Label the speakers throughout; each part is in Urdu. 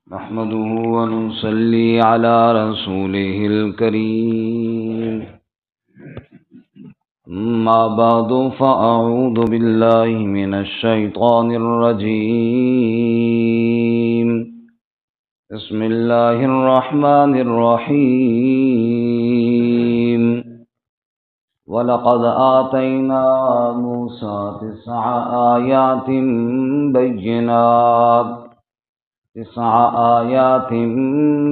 Speaker 1: نحمده ونصلي على رسوله الكريم. أما بعد فأعوذ بالله من الشيطان الرجيم. بسم الله الرحمن الرحيم. ولقد آتينا موسى 9 آيات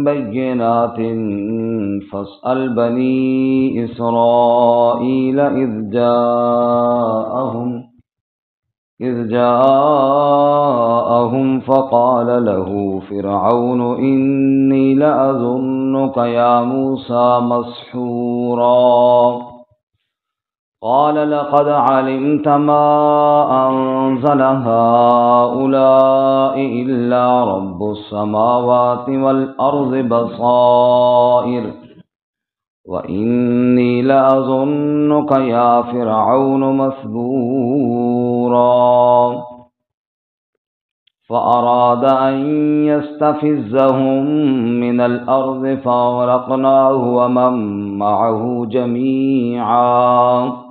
Speaker 1: بينات فاسأل بني إسرائيل إذ جاءهم فقال له فرعون إني لأظنك يا موسى مسحورا. قال لقد علمت ما أنزل هؤلاء إلا رب السماوات والأرض بصائر وإني لأظنك يا فرعون مثبورا. فأراد أن يستفزهم من الأرض فأغرقناه ومن معه جميعا.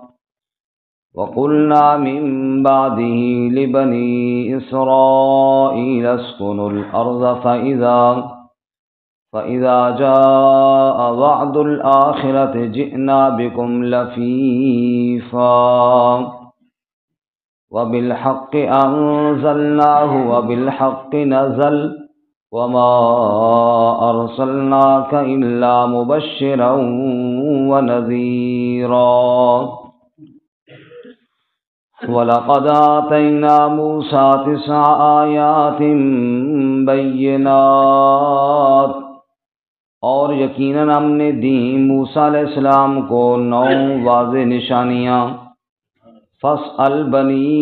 Speaker 1: وقلنا من بعده لبني إسرائيل اسكنوا الأرض فإذا جاء وعد الآخرة جئنا بكم لفيفا. وبالحق أنزلناه وبالحق نزل وما أرسلناك إلا مبشرا ونذيرا. وَلَقَدْ آتَيْنَا مُوسَى 9 آيَاتٍ بَيِّنَاتٍ، اور یقیناً ہم نے دی موسیٰ علیہ السلام کو 9 واضح نشانیاں. فَاسْأَلْ بَنِي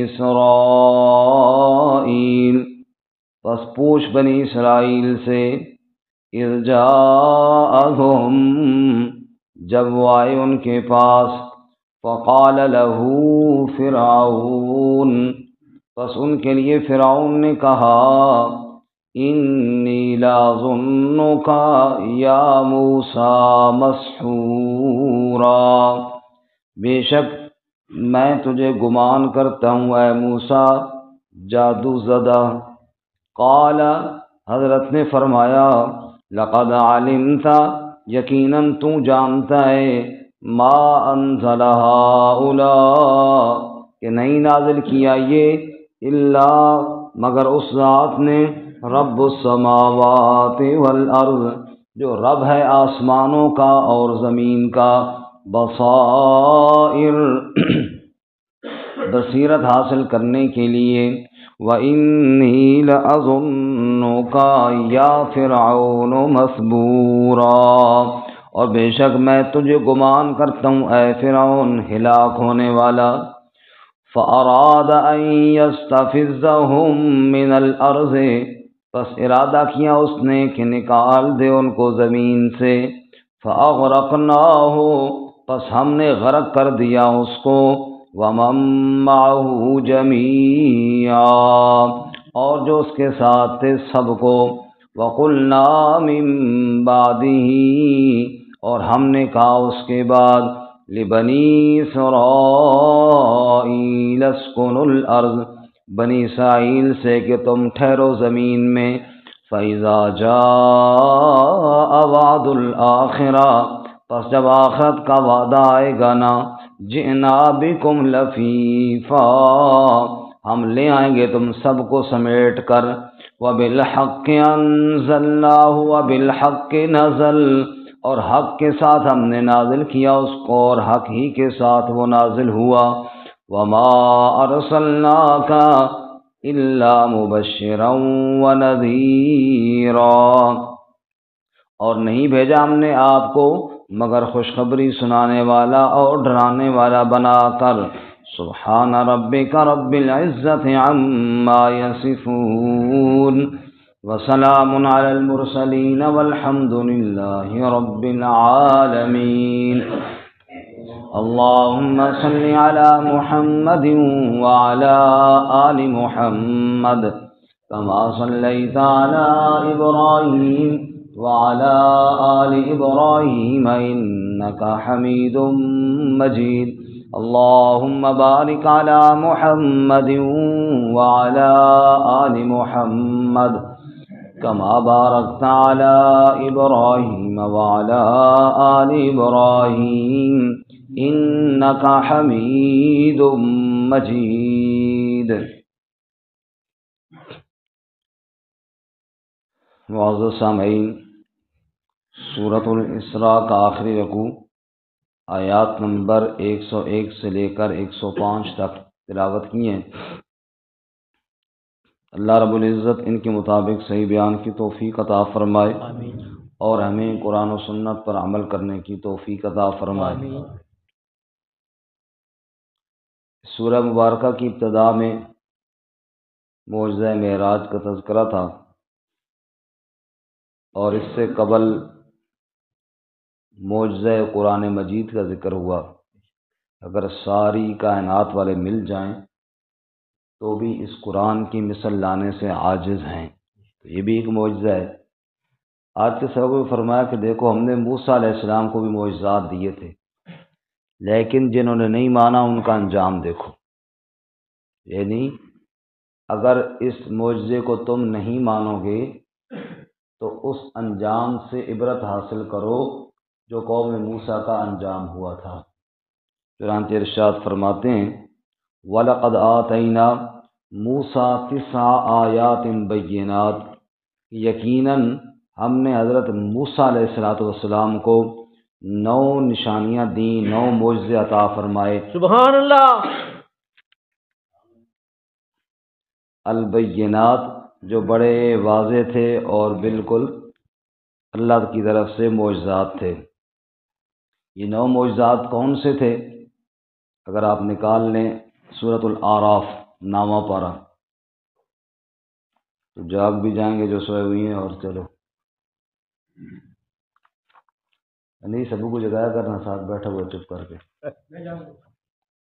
Speaker 1: إِسْرَائِیل، پس پوچھ بنی اسرائیل سے. اِذْ جَاءَهُمْ، جب وہ آئے ان کے پاس. فقال له فرعون، پس ان کے لیے فرعون نے کہا انی لاظنک یا موسیٰ مسحورا، بے شک میں تجھے گمان کرتا ہوں اے موسیٰ جادو زدہ. قال، حضرت نے فرمایا لقد علمت، یقیناً تو جانتا ہے ما انزل ہؤلاء، کہ نہیں نازل کیا یہ الا مگر اس ذات نے رب السماوات والارض، جو رب ہے آسمانوں کا اور زمین کا. بصائر، بصیرت حاصل کرنے کے لیے. وَإِنِّي لَأَظُنُّكَ يَا فِرْعَوْنُ مَثْبُورًا، اور بے شک میں تجھے گمان کرتا ہوں اے فرعون ہلاک ہونے والا. فَأَرَادَ أَن يَسْتَفِزَّهُم مِّنَ الْأَرْضِ، پس ارادہ کیا اس نے کہ نکال دے ان کو زمین سے. فَأَغْرَقْنَاهُ، پس ہم نے غرق کر دیا اس کو. وَمَن مَّعَهُ جَمِيعًا، اور جو اس کے ساتھ تھے سب کو. وَقُلْنَا مِن بَعْدِهِ، اور ہم نے کہا اس کے بعد لبنی اسرائیل اسکنوا الارض، بنی اسرائیل سے کہ تم ٹھہرو زمین میں. فَإِذَا جَاءَ وَعْدُ الْآخِرَةِ، پس جب آخرت کا وعدہ آئے گا نا. جئنا بکم لفیفا، ہم لے آئیں گے تم سب کو سمیٹ کر. وَبِالْحَقِّ أَنزَلْنَاهُ وَبِالْحَقِّ نَزَلَ، اور حق کے ساتھ ہم نے نازل کیا اس کو اور حق ہی کے ساتھ وہ نازل ہوا. وَمَا أَرْسَلْنَاكَ إِلَّا مُبَشِّرًا وَنَذِيرًا، اور نہیں بھیجا ہم نے آپ کو مگر خوشخبری سنانے والا اور ڈرانے والا بنا کر. سبحان ربک رب العزت عما یصفون وسلام علی المرسلین والحمد للہ رب العالمین. اللهم صل على محمد وعلى آل محمد كما صليت على إبراهيم وعلى آل إبراهيم إنك حميد مجيد اللهم بارك على محمد وعلى آل محمد كما باركت على إبراهيم وعلى آل إبراهيم إنك حميد مجيد۔ معزز سامعین، سورۃ الاسراء کا آخری رکوع آیات نمبر 101 سے لے کر 105 تک تلاوت کی ہیں۔ اللہ رب العزت ان کے مطابق صحیح بیان کی توفیق عطا فرمائے اور ہمیں قرآن و سنت پر عمل کرنے کی توفیق عطا فرمائے۔ سورہ مبارکہ کی ابتدا میں معجزہ معراج کا تذکرہ تھا، اور اس سے قبل معجزہ قرآن مجید کا ذکر ہوا۔ اگر ساری کائنات والے مل جائیں تو بھی اس قرآن کی مثل لانے سے عاجز ہیں، تو یہ بھی ایک معجزہ ہے۔ آج کے سبق میں فرمایا کہ دیکھو ہم نے موسیٰ علیہ السلام کو بھی معجزات دیے تھے، لیکن جنہوں نے نہیں مانا ان کا انجام دیکھو۔ یعنی اگر اس معجزے کو تم نہیں مانو گے تو اس انجام سے عبرت حاصل کرو جو قوم موسیٰ کا انجام ہوا تھا۔ چنانچہ ارشاد فرماتے ہیں وَلَقَدْ آتَيْنَا مُوسَىٰ 9 آیات بینات، یقیناً ہم نے حضرت موسیٰ علیہ السلام کو 9 نشانیاں دیں، 9 معجزے عطا فرمائے۔
Speaker 2: سبحان اللہ۔
Speaker 1: البینات جو بڑے واضح تھے اور بالکل اللہ کی طرف سے معجزات تھے۔ یہ 9 معجزات کون سے تھے؟ اگر آپ نکال لیں سورۃ الاعراف 9واں پارہ تو جاگ بھی جائیں گے جو سوئے ہوئی ہیں۔ اور چلو انیس ابو کو جگایا کرنا، ساتھ بیٹھا ہوا چپ کر کے۔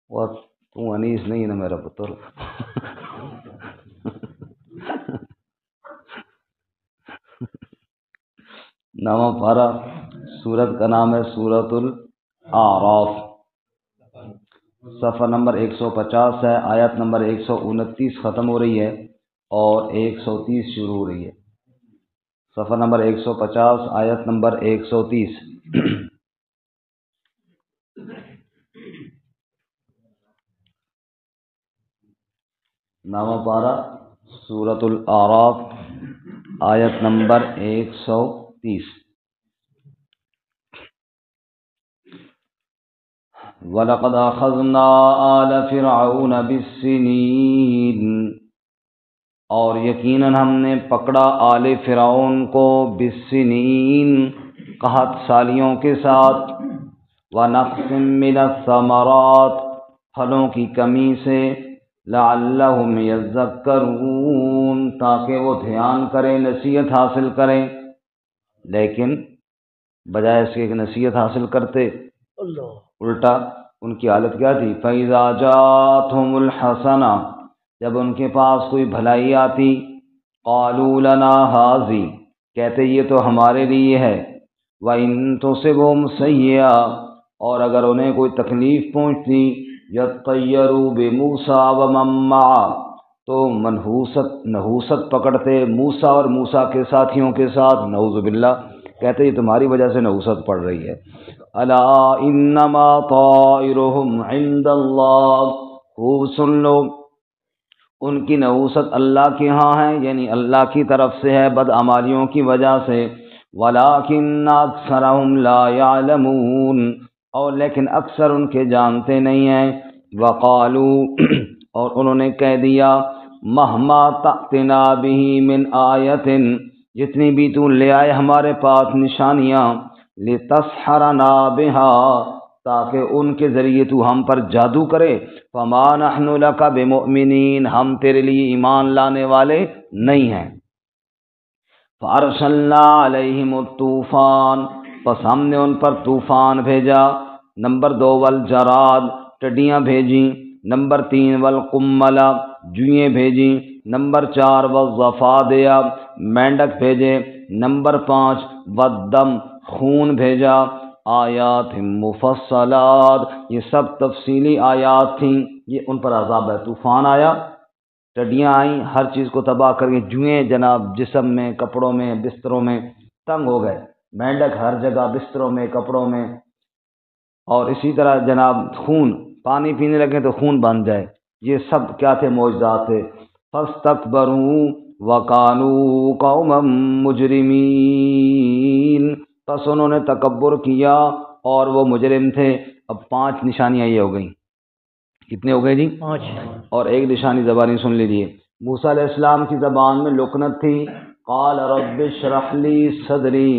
Speaker 1: وہ تو انیس نہیں نا میرا پتر۔ 9واں پارہ، سورت کا نام ہے سورۃ الاعراف، صفحہ نمبر 150 ہے، آیت نمبر 129 ختم ہو رہی ہے اور 130 شروع ہو رہی ہے۔ صفحہ نمبر 150، آیت نمبر 130۔ نامہ پارہ سورۃ الاعراف، آیت نمبر 130۔ وَلَقَدْ أَخَذْنَا آلَ فِرْعَوْنَ بِالسِّنِينَ، اور یقیناً ہم نے پکڑا آل فرعون کو بالسنین، قحط سالیوں کے ساتھ، وَنَقْصٍ مِّنَ الثَّمَرَاتِ، پھلوں کی کمی سے، لَعَلَّهُمْ يَذَّكَّرُونَ، تاکہ وہ دھیان کریں، نصیحت حاصل کریں۔ لیکن بجائے اس کے کہ نصیحت حاصل کرتے، الٹا ان کی حالت کیا تھی؟ فَإِذَا جَاءَتْهُمُ الْحَسَنَةُ، جب ان کے پاس کوئی بھلائی آتی، قَالُوا لَنَا هَٰذِهِ، کہتے یہ تو ہمارے لیے ہے، وَإِن تُصِبْهُمْ سَيِّئَةٌ، اور اگر انہیں کوئی تکلیف پہنچتی، يَطَّيَّرُوا بِمُوسَىٰ وَمَن مَّعَهُ، تو نحوست پکڑتے موسیٰ اور موسیٰ کے ساتھیوں کے ساتھ، نعوذ باللہ، کہتے یہ تمہاری وجہ سے نحوست پڑ رہی ہے۔ الا انما طائرهم عند اللہ، خوب سن لو، ان کی نحوست اللہ کے ہاں ہے، یعنی اللہ کی طرف سے ہے بدعمالیوں کی وجہ سے۔ ولیکن اکثرهم لا يعلمون، اور لیکن اکثر ان کے جانتے نہیں ہیں۔ وقالوا، اور انہوں نے کہہ دیا، مہما تأتنا به من آیت، جتنی بھی تو لے آئے ہمارے پاس نشانیاں، لتسحرنا بها، تاکہ ان کے ذریعے تو ہم پر جادو کرے، فما نحن لک بمؤمنین، ہم تیرے لیے ایمان لانے والے نہیں ہیں۔ فارسلنا علیہم الطوفان، پس ہم نے ان پر طوفان بھیجا۔ نمبر 2 والجراد، ٹڈیاں بھیجیں۔ نمبر 3 والقمل، جوئیں بھیجیں۔ نمبر 4 والضفادع مینڈک بھیجے، نمبر 5 والدم خون بھیجا، آیات مفصلات یہ سب تفصیلی آیات تھیں، یہ ان پر عذاب ہے، طوفان آیا، ٹڈیاں آئیں، ہر چیز کو تباہ کر کے، جوئیں جناب جسم میں، کپڑوں میں، بستروں میں تنگ ہو گئے، مینڈک ہر جگہ بستروں میں، کپڑوں میں، اور اسی طرح جناب خون، پانی پینے لگے تو خون بن جائے، یہ سب کیا تھے؟ معجزات تھے۔ فاستکبروا وکانوا قوما مجرمین، پس انہوں نے تکبر کیا اور وہ مجرم تھے۔ اب 5 نشانیاں یہ ہو گئیں، کتنے ہو گئے جی؟ 5۔ اور ایک نشانی زبانی سن لیجیے، موسیٰ علیہ السلام کی زبان میں لکنت تھی، قال رب اشرح لی صدری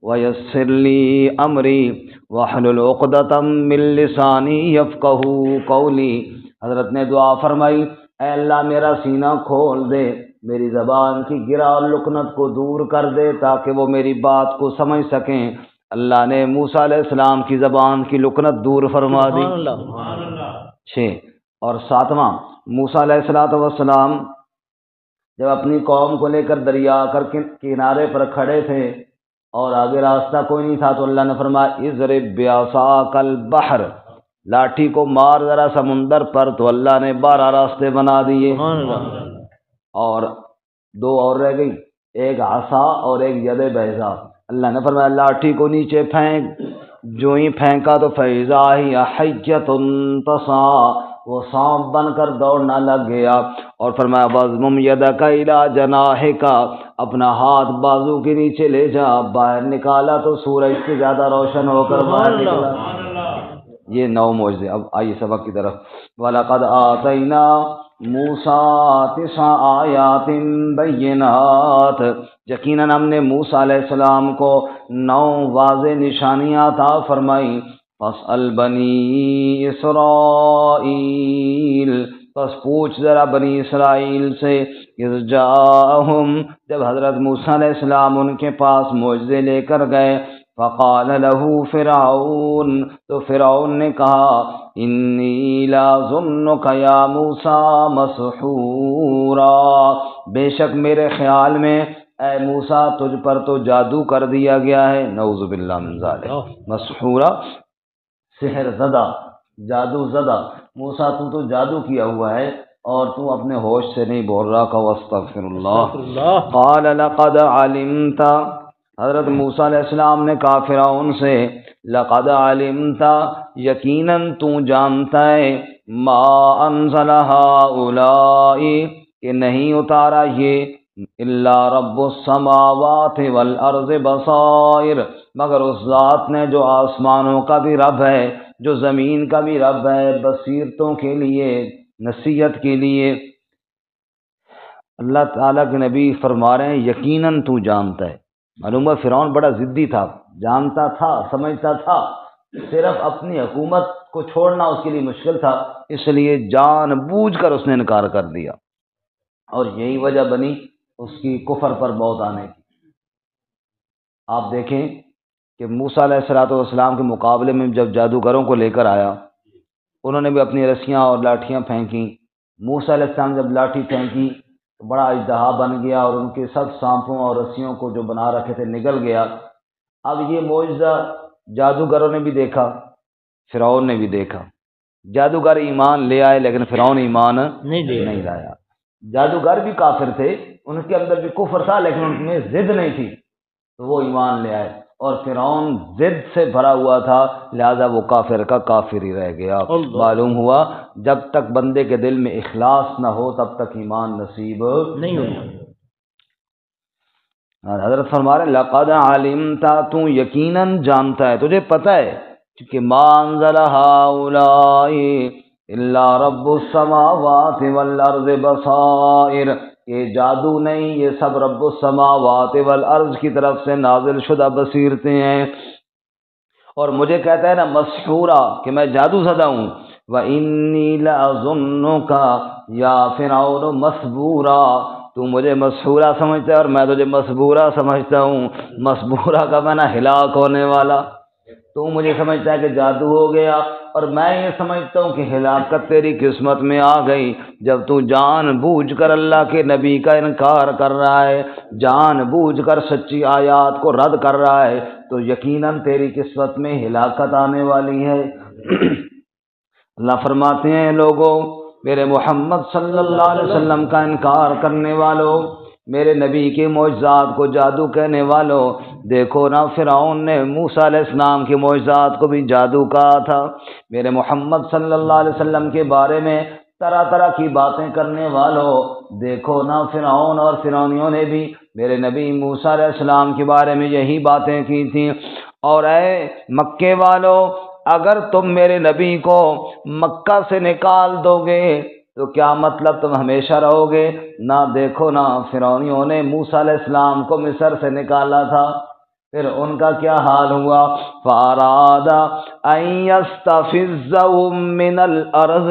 Speaker 1: ویسر لی امری واحلل عقدۃ من لسانی یفقہوا قولی۔ حضرت نے دعا فرمائی، اے اللہ میرا سینہ کھول دے، میری زبان کی گرا اور لکنت کو دور کر دے تاکہ وہ میری بات کو سمجھ سکیں۔ اللہ نے موسیٰ علیہ السلام کی زبان کی لکنت دور فرما دی۔ 6 اور 7واں، موسیٰ علیہ السلام جب اپنی قوم کو لے کر دریا کر کے کنارے پر کھڑے تھے اور آگے راستہ کوئی نہیں تھا، تو اللہ نے فرمایا اضرب بعصاک البحر، لاٹھی کو مار ذرا سمندر پر، تو اللہ نے 12 راستے بنا دیے۔ اور 2 اور رہ گئی، ایک عصا اور ایک ید بیضا۔ اللہ نے فرمایا لاٹھی کو نیچے پھینک، جو ہی پھینکا تو فیضا ہی حیۃ تسعیٰ، وہ سانپ بن کر دوڑنا لگ گیا۔ اور فرمایا وَاضْمُمْ يَدَكَ إِلَىٰ جَنَاحِكَ، اپنا ہاتھ بازو کے نیچے لے جا، باہر نکالا تو سورج سے زیادہ روشن ہو کر باہر نکلا۔ یہ 9 معجزے۔ اب آئیے سبق کی طرف۔ وَلَقَدْ آتَيْنَا مُوسَىٰ 9 آیات بینات، یقیناً ہم نے موسیٰ علیہ السلام کو 9 واضح نشانیاں عطا فرمائی۔ فَاسْأَلْ بَنِي إِسْرَائِیل، بس پوچھ ذرا بنی اسرائیل سے، اذ جاءہم، جب حضرت موسیٰ علیہ السلام ان کے پاس معجزے لے کر گئے، فقال له فرعون، تو فرعون نے کہا انی لاظنک یا موسیٰ مسحورا، بے شک میرے خیال میں اے موسیٰ تجھ پر تو جادو کر دیا گیا ہے، نعوذ باللہ من ذالک، مسحورا سحر زدہ، جادو زدہ، موسیٰ تو جادو کیا ہوا ہے اور تو اپنے ہوش سے نہیں بول رہا، کہ واستغفر اللہ۔ قال لقد علمت، حضرت موسیٰ علیہ السلام نے کہا فرعون سے، لقد علمت، یقیناً تو جانتا ہے، ما انزل ہؤلاء، کہ نہیں اتارا یہ، الا رب السماوات والارض بصائر، مگر اس ذات نے جو آسمانوں کا بھی رب ہے، جو زمین کا بھی رب ہے، بصیرتوں کے لیے، نصیحت کے لیے۔ اللہ تعالیٰ کے نبی فرما رہے ہیں یقیناً تو جانتا ہے۔ معلوم ہے فرعون بڑا ضدی تھا، جانتا تھا، سمجھتا تھا، صرف اپنی حکومت کو چھوڑنا اس کے لیے مشکل تھا، اس لیے جان بوجھ کر اس نے انکار کر دیا، اور یہی وجہ بنی اس کی کفر پر موت آنے کی۔ آپ دیکھیں کہ موسیٰ علیہ السلام کے مقابلے میں جب جادوگروں کو لے کر آیا، انہوں نے بھی اپنی رسیاں اور لاٹھیاں پھینکیں۔ موسیٰ علیہ السلام جب لاٹھی پھینکی تو بڑا اژدہا بن گیا، اور ان کے سب سانپوں اور رسیوں کو جو بنا رکھے تھے نگل گیا۔ اب یہ معجزہ جادوگروں نے بھی دیکھا، فرعون نے بھی دیکھا۔ جادوگر ایمان لے آئے لیکن فرعون ایمان نہیں لایا۔ جادوگر بھی کافر تھے، ان کے اندر بھی کفر تھا، لیکن ان میں ضد نہیں تھی تو وہ ایمان لے آئے، اور فرعون ضد سے بھرا ہوا تھا، لہذا وہ کافر کا کافر ہی رہ گیا۔ معلوم ہوا جب تک بندے کے دل میں اخلاص نہ ہو تب تک ایمان نصیب نہیں ہوتا۔ حضرت فرما رہے لقد علمت، تو یقیناً جانتا ہے، تجھے پتہ ہے، کہ ما انزل ہؤلاء الا رب السماوات والارض بصائر، یہ جادو نہیں، یہ سب رب السماوات والارض کی طرف سے نازل شدہ بصیرتیں ہیں۔ اور مجھے کہتا ہے نا مسحورا، کہ میں جادو زدہ ہوں، وَإِنِّي لَأَظُنُّكَ یا فرعون مسبورا، تو مجھے مسحورا سمجھتا ہے اور میں تجھے مسبورا سمجھتا ہوں۔ مسبورا کا معنی ہلاک ہونے والا، تو مجھے سمجھتا ہے کہ جادو ہو گیا، اور میں یہ سمجھتا ہوں کہ ہلاکت تیری قسمت میں آ گئی جب تو جان بوجھ کر اللہ کے نبی کا انکار کر رہا ہے، جان بوجھ کر سچی آیات کو رد کر رہا ہے، تو یقیناً تیری قسمت میں ہلاکت آنے والی ہے۔ اللہ فرماتے ہیں لوگوں، میرے محمد صلی اللہ علیہ وسلم کا انکار کرنے والوں، میرے نبی کے معجزات کو جادو کہنے والوں، دیکھو نا فرعون نے موسیٰ علیہ السلام کے معجزات کو بھی جادو کہا تھا۔ میرے محمد صلی اللہ علیہ وسلم کے بارے میں طرح طرح کی باتیں کرنے والوں، دیکھو نا فرعون اور فرعونیوں نے بھی میرے نبی موسیٰ علیہ السلام کے بارے میں یہی باتیں کی تھیں۔ اور اے مکے والوں، اگر تم میرے نبی کو مکہ سے نکال دو گے تو کیا مطلب تم ہمیشہ رہو گے؟ نہ دیکھو نا فرعونیوں نے موسیٰ علیہ السلام کو مصر سے نکالا تھا، پھر ان کا کیا حال ہوا؟ فَأَرَادَ أَن يَسْتَفِزَّهُم مِّنَ الْأَرْضِ،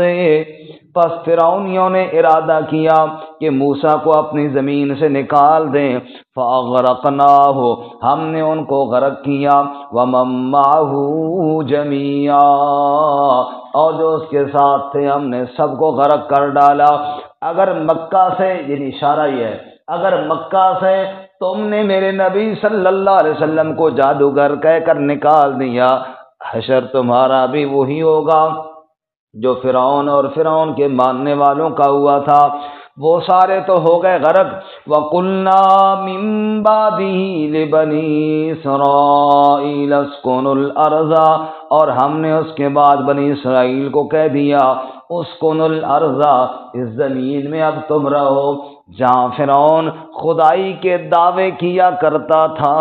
Speaker 1: پس فرعونیوں نے ارادہ کیا کہ موسیٰ کو اپنی زمین سے نکال دیں۔ فَأَغْرَقْنَاهُ، ہم نے ان کو غرق کیا، وَمَن مَّعَهُ جَمِيعًا، اور جو اس کے ساتھ تھے ہم نے سب کو غرق کر ڈالا۔ اگر مکہ سے، یعنی اشارہ یہ ہے، اگر مکہ سے تم نے میرے نبی صلی اللہ علیہ وسلم کو جادوگر کہہ کر نکال دیا، حشر تمہارا بھی وہی ہوگا جو فرعون اور فرعون کے ماننے والوں کا ہوا تھا، وہ سارے تو ہو گئے غرق۔ وَقُلْنَا مِن بَعْدِهِ لِبَنِي إِسْرَائِيلَ اسْكُنُوا الْأَرْضَ، اور ہم نے اس کے بعد بنی اسرائیل کو کہہ دیا اسْكُنُوا الْأَرْضَ، اس زمین میں اب تم رہو۔ جہاں فرعون خدائی کے دعوے کیا کرتا تھا،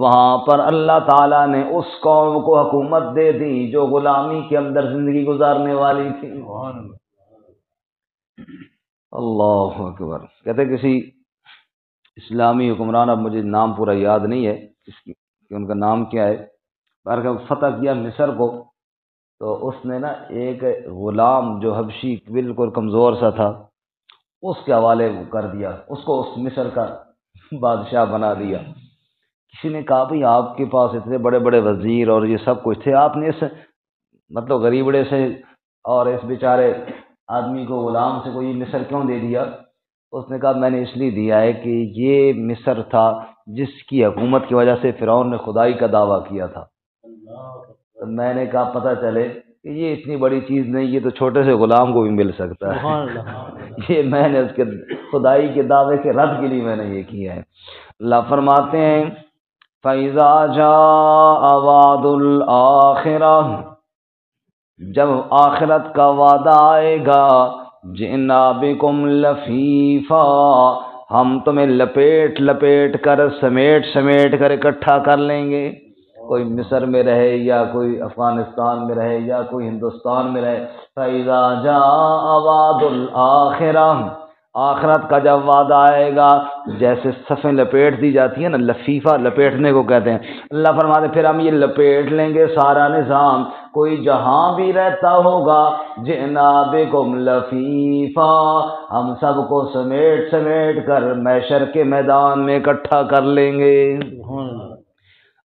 Speaker 1: وہاں پر اللہ تعالیٰ نے اس قوم کو حکومت دے دی جو غلامی کے اندر زندگی گزارنے والی تھی۔ اللہ اکبر۔ کہتے کسی اسلامی حکمران، اب مجھے نام پورا یاد نہیں ہے کہ ان کا نام کیا ہے، پر فتح کیا مصر کو، تو اس نے نا ایک غلام جو حبشی بالکل کمزور سا تھا، اس کے حوالے کر دیا، اس کو اس مصر کا بادشاہ بنا دیا۔ کسی نے کہا بھئی آپ کے پاس اتنے بڑے بڑے وزیر اور یہ سب کچھ تھے، آپ نے اس مطلب غریبڑے سے اور اس بیچارے آدمی کو غلام سے کوئی مصر کیوں دے دیا؟ اس نے کہا میں نے اس لیے دیا ہے کہ یہ مصر تھا جس کی حکومت کی وجہ سے فرعون نے خدائی کا دعویٰ کیا تھا۔ تو میں نے کہا پتہ چلے کہ یہ اتنی بڑی چیز نہیں، یہ تو چھوٹے سے غلام کو بھی مل سکتا ہے۔ یہ میں نے اس کے خدائی کے دعوے کے رد کے لیے میں نے یہ کیا ہے۔ اللہ فرماتے ہیں فَإِذَا جَاءَ وَعْدُ الْآخِرَةِ، جب آخرت کا وعدہ آئے گا، جِئْنَا بِكُمْ لَفِيفًا، ہم تمہیں لپیٹ لپیٹ کر سمیٹ سمیٹ کر اکٹھا کر لیں گے۔ کوئی مصر میں رہے یا کوئی افغانستان میں رہے یا کوئی ہندوستان میں رہے، فَإِذَا جَاءَ وَعْدُ الْآخِرَةِ، آخرت کا جب وعدہ آئے گا، جیسے صفیں لپیٹ دی جاتی ہیں نا، لفیفہ لپیٹنے کو کہتے ہیں، اللہ فرماتے پھر ہم یہ لپیٹ لیں گے سارا نظام، کوئی جہاں بھی رہتا ہوگا، جئنا بکم لفیفا، ہم سب کو سمیٹ سمیٹ کر محشر کے میدان میں اکٹھا کر لیں گے۔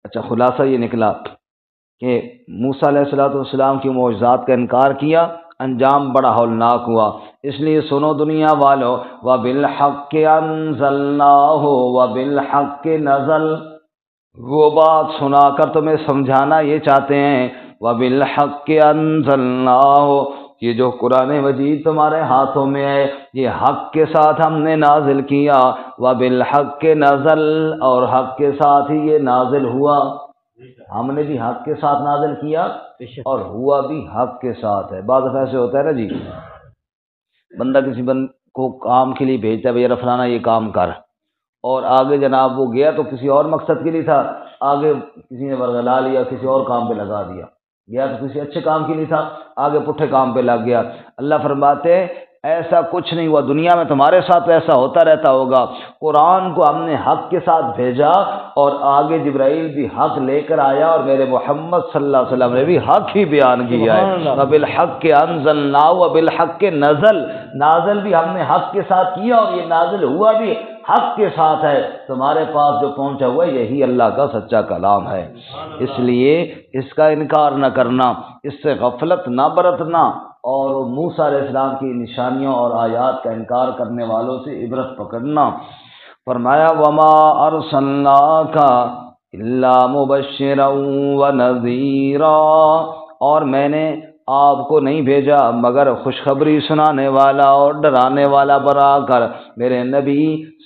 Speaker 1: اچھا، خلاصہ یہ نکلا کہ موسیٰ علیہ السلام کی معجزات کا انکار کیا، انجام بڑا ہولناک ہوا۔ اس لیے سنو دنیا والو، وَبِالْحَقِّ أَنزَلْنَاهُ وَبِالْحَقِّ نَزَلَ، وہ بات سنا کر تمہیں سمجھانا یہ چاہتے ہیں، وَبِالْحَقِّ أَنزَلْنَاهُ، یہ جو قرآن مجید تمہارے ہاتھوں میں ہے یہ حق کے ساتھ ہم نے نازل کیا، وَبِالْحَقِّ نَزَلَ، اور حق کے ساتھ ہی یہ نازل ہوا۔ ہم نے بھی حق کے ساتھ نازل کیا اور ہوا بھی حق کے ساتھ ہے۔ بعض دفعہ ایسے ہوتا ہے نا جی، بندہ کسی کو کام کے لیے بھیجتا ہے، بھئی فلانا یہ کام کر، اور آگے جناب وہ گیا تو کسی اور مقصد کے لیے تھا، آگے کسی نے ورغلا لیا، کسی اور کام پہ لگا دیا، گیا تو کسی اچھے کام کے لیے تھا، آگے پٹھے کام پہ لگ گیا۔ اللہ فرماتے ایسا کچھ نہیں ہوا، دنیا میں تمہارے ساتھ ایسا ہوتا رہتا ہوگا۔ قرآن کو ہم نے حق کے ساتھ بھیجا اور آگے جبرائیل بھی حق لے کر آیا، اور میرے محمد صلی اللہ علیہ وسلم نے بھی حق ہی بیان کیا ہے۔ وَبِالْحَقِّ أَنزَلْنَاهُ وَبِالْحَقِّ نَزَلَ، نازل بھی ہم نے حق کے ساتھ کیا اور یہ نازل ہوا بھی حق کے ساتھ ہے۔ تمہارے پاس جو پہنچا ہوا ہے یہی اللہ کا سچا کلام ہے، اس لیے اس کا انکار نہ کرنا، اس سے غفلت نہ برتنا، اور موسیٰ علیہ السلام کی نشانیوں اور آیات کا انکار کرنے والوں سے عبرت پکڑنا۔ فرمایا وَمَا أَرْسَلْنَاكَ إِلَّا مُبَشِّرًا وَنَذِيرًا، اور میں نے آپ کو نہیں بھیجا مگر خوشخبری سنانے والا اور ڈرانے والا بنا کر۔ میرے نبی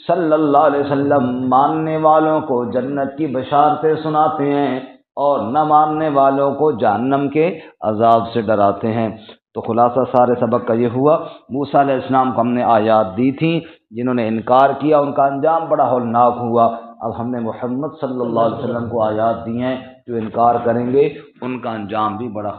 Speaker 1: صلی اللہ علیہ وسلم ماننے والوں کو جنت کی بشارتیں سناتے ہیں اور نہ ماننے والوں کو جہنم کے عذاب سے ڈراتے ہیں۔ تو خلاصہ سارے سبق کا یہ ہوا، موسیٰ علیہ السلام کو ہم نے آیات دی تھیں، جنہوں نے انکار کیا ان کا انجام بڑا ہولناک ہوا۔ اب ہم نے محمد صلی اللہ علیہ وسلم کو آیات دی ہیں، جو انکار کریں گے ان کا انجام بھی بڑا